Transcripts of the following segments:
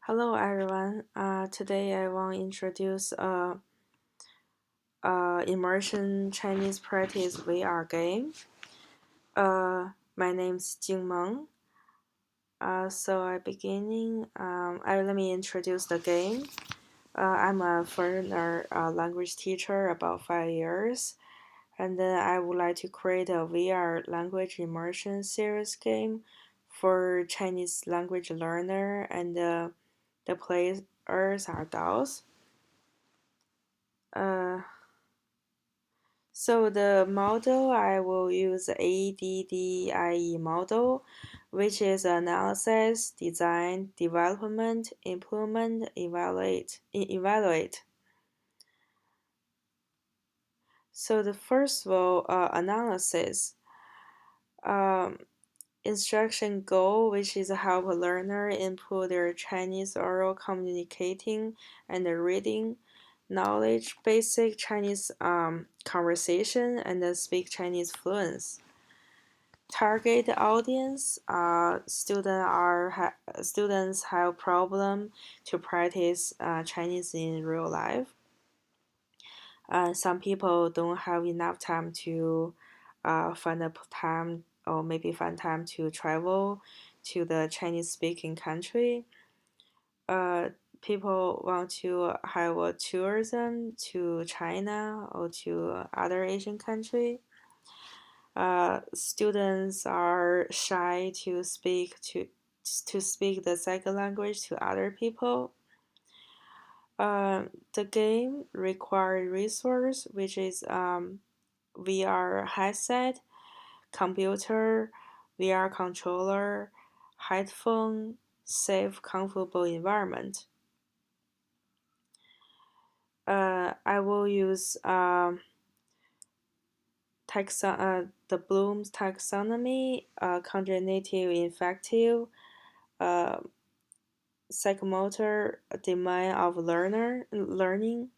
Hello everyone. Today I want to introduce immersion Chinese practice VR game. My name's Jingmeng. Let me introduce the game. I'm a foreigner language teacher about 5 years, and then I would like to create a VR language immersion series game for Chinese language learner, and the players are adults. Uh, So the model I will use ADDIE model, which is analysis, design, development, implement, evaluate. So the first of all, analysis. Um, Instruction goal, which is help a learner improve their Chinese oral communicating and reading knowledge, basic Chinese conversation, and speak Chinese fluence. Target audience students have problem to practice Chinese in real life. Some people don't have enough time to find a time or maybe find time to travel to the Chinese speaking country. Uh, People want to have a tourism to China or to other Asian country. Students are shy to speak the second language to other people. The game requires resource, which is VR headset, computer, VR controller, headphone, safe, comfortable environment. I will use the Bloom's taxonomy, cognitive affective, uh, psychomotor domain of learning.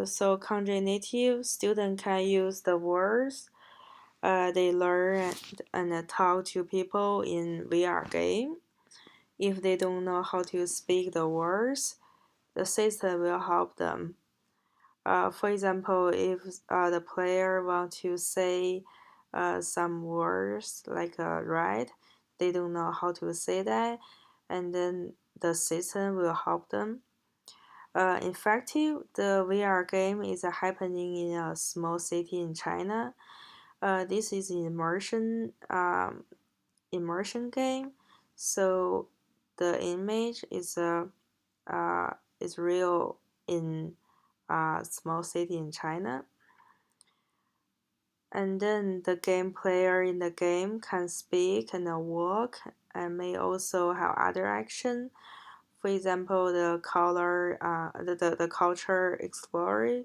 So cognitive student can use the words they learn and talk to people in VR game. If they don't know how to speak the words, the system will help them. For example, if the player want to say some words like right, they don't know how to say that, and then the system will help them. In fact, the VR game is happening in a small city in China. This is immersion game, so the image is real in a small city in China. And then the game player in the game can speak and walk and may also have other action. For example, the culture explorer.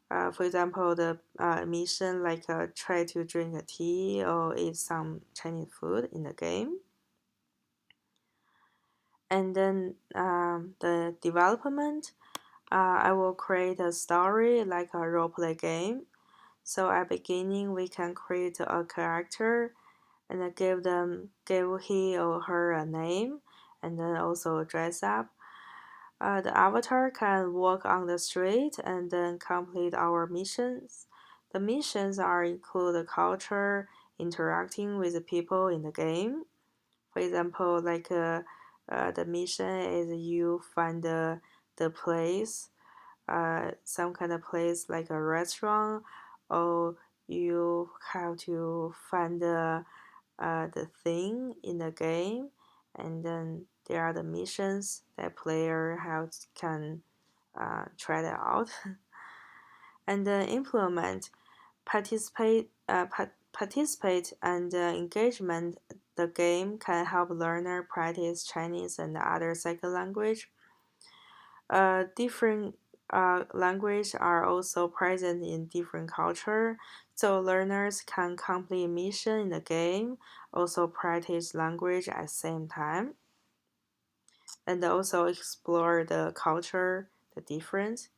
For example, the mission like try to drink a tea or eat some Chinese food in the game. And then the development, I will create a story like a roleplay game. So at beginning, we can create a character and give he or her a name, and then also dress up. The avatar can walk on the street and then complete our missions. The missions are include the culture, interacting with the people in the game. For example, the mission is you find the place, some kind of place like a restaurant, or you have to find the thing in the game, and then there are the missions that player can try that out, and then implement, participate and engagement. The game can help learner practice Chinese and other second language. Different language are also present in different culture, so learners can complete mission in the game, also practice language at the same time, and also explore the culture, the difference.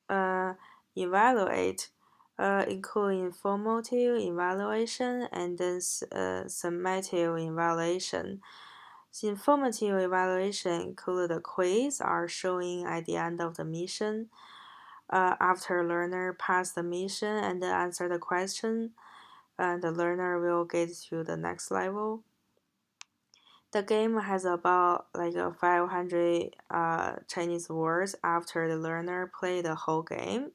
Uh, Evaluate. including formative evaluation and then summative evaluation. Informative evaluation include the quiz are showing at the end of the mission. After learner pass the mission and answer the question, the learner will get to the next level. The game has about like 500 Chinese words after the learner play the whole game.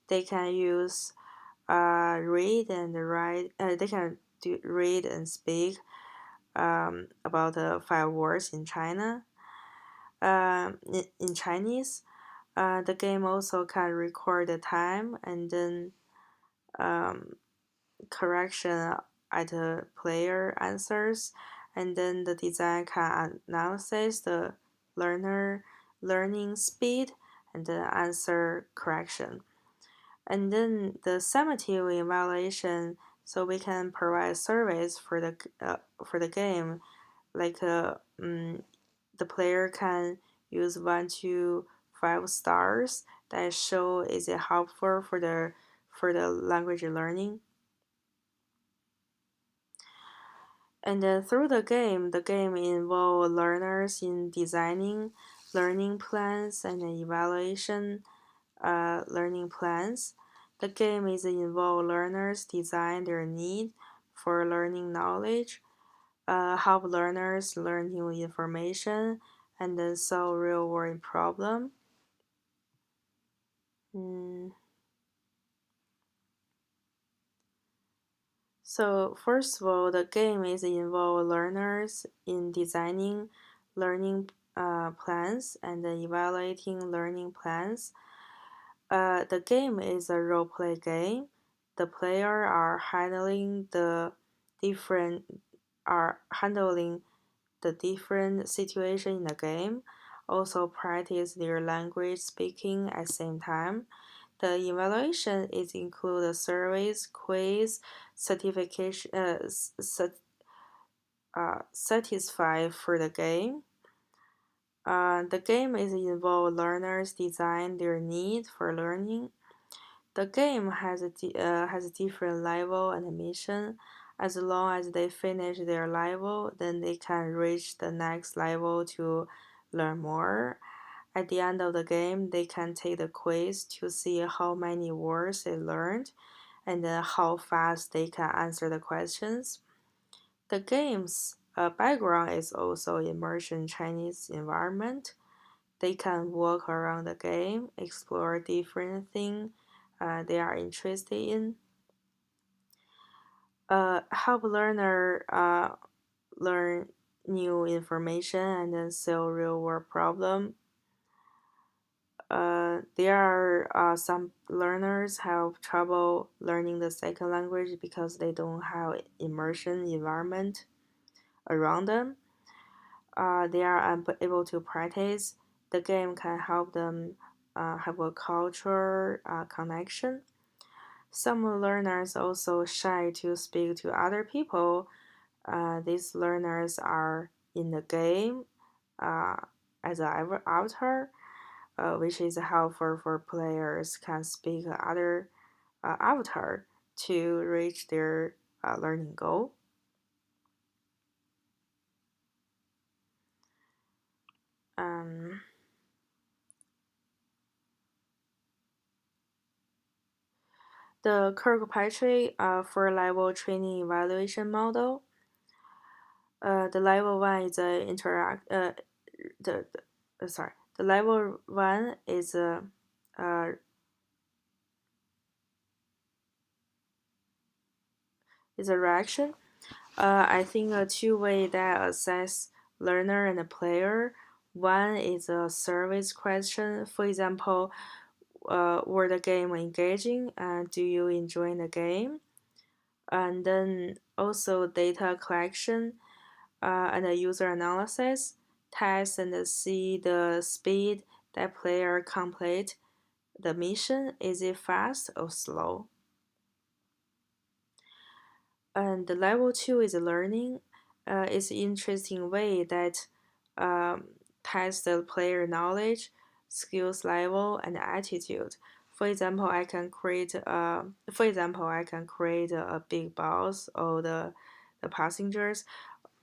They can use read and write. They can read and speak about the 5 words in China. In Chinese, the game also can record the time and then um, correction at the player answers, and then the design can analyze the learner learning speed and the answer correction. And then the summative evaluation, so we can provide surveys for the game, like the player can use 1 to 5 stars that show is it helpful for the language learning. And then through the game involves learners in designing learning plans and evaluation learning plans. The game is involve learners design their need for learning knowledge, help learners learn new information, and then solve real world problem. Mm. So first of all, the game is involve learners in designing learning plans and evaluating learning plans. The game is a role play game. The player different are handling the different situation in the game. Also practice their language speaking at the same time. The evaluation is include surveys, quiz, certification, satisfy for the game. The game is involve learners design their need for learning. The game has a different level and mission. As long as they finish their level, then they can reach the next level to learn more. At the end of the game, they can take the quiz to see how many words they learned and then how fast they can answer the questions. The game's background is also immersion Chinese environment. They can walk around the game, explore different things they are interested in. Help learner learn new information and then solve real world problem. There are some learners have trouble learning the second language because they don't have immersion environment around them. They are unable to practice. The game can help them have a cultural connection. Some learners also shy to speak to other people. These learners are in the game uh, as an avatar, which is helpful for players can speak other avatar to reach their learning goal. Um, the Kirkpatrick for level training evaluation model. The level one is a interact. The level one is a reaction. I think a two-way that assess learner and player. One is a service question. For example, were the game engaging? Do you enjoy the game? And then also data collection and a user analysis. Test and see the speed that player complete the mission. Is it fast or slow? And the level two is learning. It's an interesting way that um, tests the player knowledge, skills level, and attitude. I can create a big boss or the passengers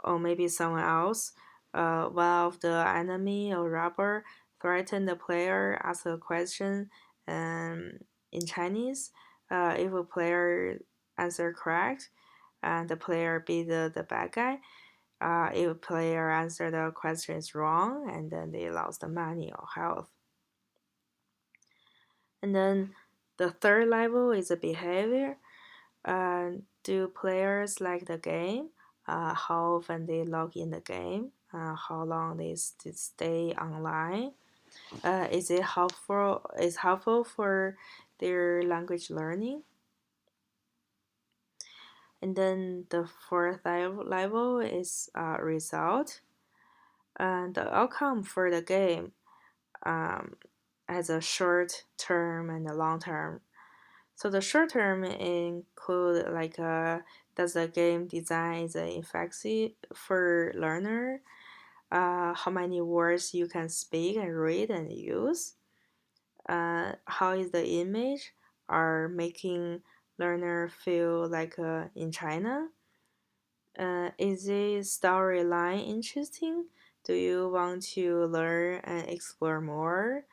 or maybe someone else. One of the enemy or robber threaten the player, ask a question, and in Chinese, if a player answer correct, and the player be the bad guy. If a player answer the question is wrong, and then they lost the money or health. And then the third level is the behavior. Do players like the game? How often they log in the game? How long they stay online? Is it helpful? Is helpful for their language learning? And then the fourth level is result. And the outcome for the game um, has a short term and a long term. So the short term include like does the game design is effective for learner? How many words you can speak and read and use? How is the image are making learner feel like in China? Is the storyline interesting? Do you want to learn and explore more?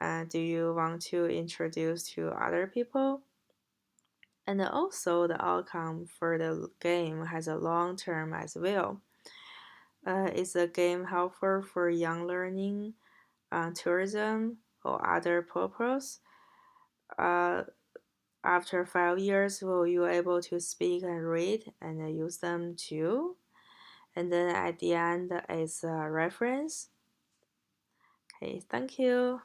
Do you want to introduce to other people? And also, the outcome for the game has a long term as well. Is the game helpful for young learning, tourism, or other purpose? Uh, After 5 years, will you able to speak and read and use them too? And then at the end is a reference. Okay, thank you.